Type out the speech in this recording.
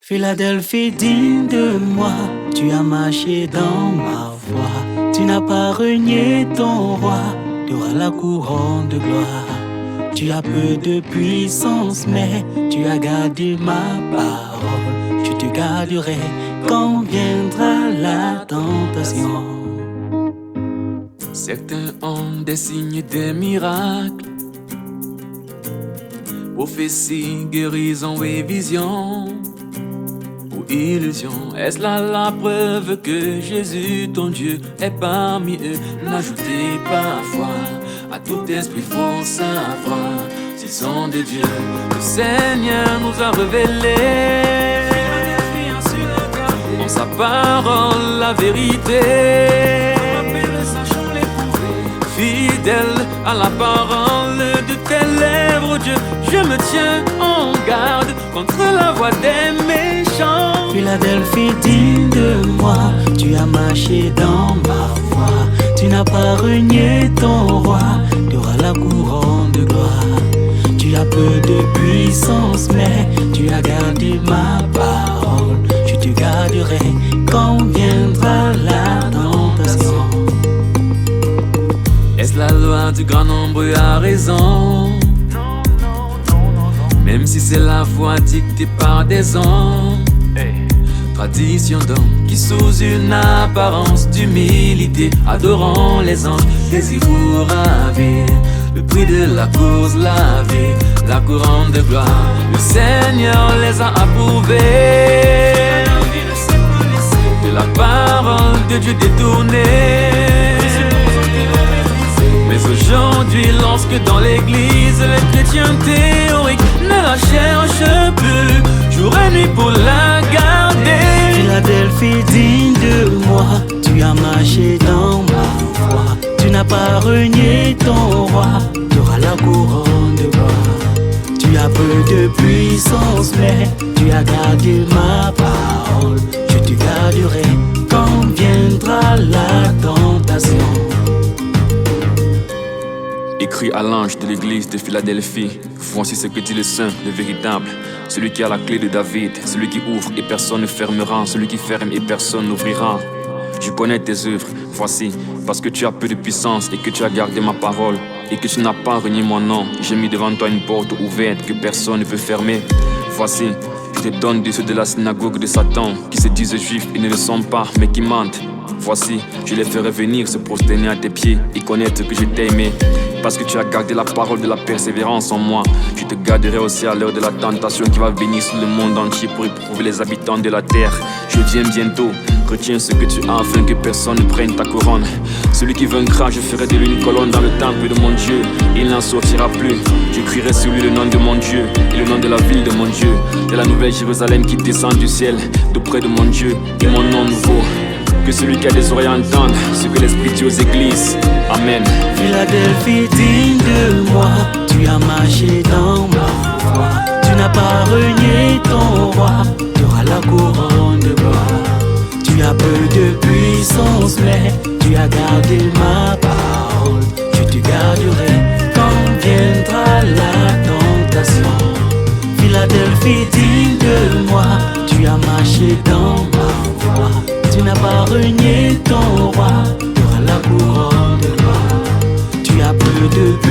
Philadelphie, digne de moi, tu as marché dans ma voie. Tu n'as pas renié ton roi, tu auras la couronne de gloire. Tu as peu de puissance, mais tu as gardé ma parole. Je te garderai quand viendra la tentation. Certains ont des signes, des miracles, prophéties, guérisons et visions, ou illusions. Est-ce là la preuve que Jésus, ton Dieu, est parmi eux? N'ajoutez pas foi à tout esprit faux savoir s'ils sont des dieux. Le Seigneur nous a révélé en sa parole la vérité. Fidèle à la parole de tes lèvres, Dieu, je me tiens en garde contre la voix des méchants. Philadelphie, digne de moi, tu as marché dans ma voie. Tu n'as pas renié ton roi, tu auras la couronne de gloire. Tu as peu de puissance, mais tu as gardé ma parole. Je te garderai quand viendra la tentation. Est-ce la loi du grand nombre a raison? Même si c'est la foi dictée par des hommes, tradition d'hommes qui sous une apparence d'humilité adorant les anges, désirent vous ravir le prix de la cause, la vie, la couronne de gloire. Le Seigneur les a approuvés de la parole de Dieu détournée. Mais aujourd'hui, lorsque dans l'église les chrétiens théoriques ne la cherchent plus, jour et nuit pour la garder. Philadelphie, digne de moi, tu as marché dans ma voie. Tu n'as pas renié ton roi, tu auras la couronne de gloire. Tu as peu de puissance, mais tu as gardé ma parole. Je te garderai quand viendra la tentation. Écrit à l'ange de l'église de Philadelphie, voici ce que dit le Saint, le véritable, celui qui a la clé de David, celui qui ouvre et personne ne fermera, celui qui ferme et personne n'ouvrira. Je connais tes œuvres, voici, parce que tu as peu de puissance et que tu as gardé ma parole et que tu n'as pas renié mon nom. J'ai mis devant toi une porte ouverte que personne ne peut fermer. Voici, je te donne de ceux de la synagogue de Satan qui se disent juifs et ne le sont pas, mais qui mentent. Voici, je les ferai venir se prosterner à tes pieds et connaître que je t'ai aimé. Parce que tu as gardé la parole de la persévérance en moi, je te garderai aussi à l'heure de la tentation qui va venir sur le monde entier pour éprouver les habitants de la terre. Je viens bientôt, retiens ce que tu as afin que personne ne prenne ta couronne. Celui qui vaincra, je ferai de lui une colonne dans le temple de mon Dieu. Il n'en sortira plus. Je crierai sur lui le nom de mon Dieu et le nom de la ville de mon Dieu, de la nouvelle Jérusalem qui descend du ciel, d'auprès de mon Dieu et mon nom nouveau. Que celui qui a des oreilles entende ce que l'Esprit dit aux églises. Amen. Philadelphie, digne de moi, tu as marché dans ma voie. Tu n'as pas renié ton roi, tu auras la couronne de gloire. Tu as peu de puissance, mais tu as gardé ma parole. Je te garderai quand viendra la tentation. Philadelphie, digne de moi, tu as marché dans ma voie. Tu n'as pas renié ton roi, tu auras la couronne de gloire. Tu as peu de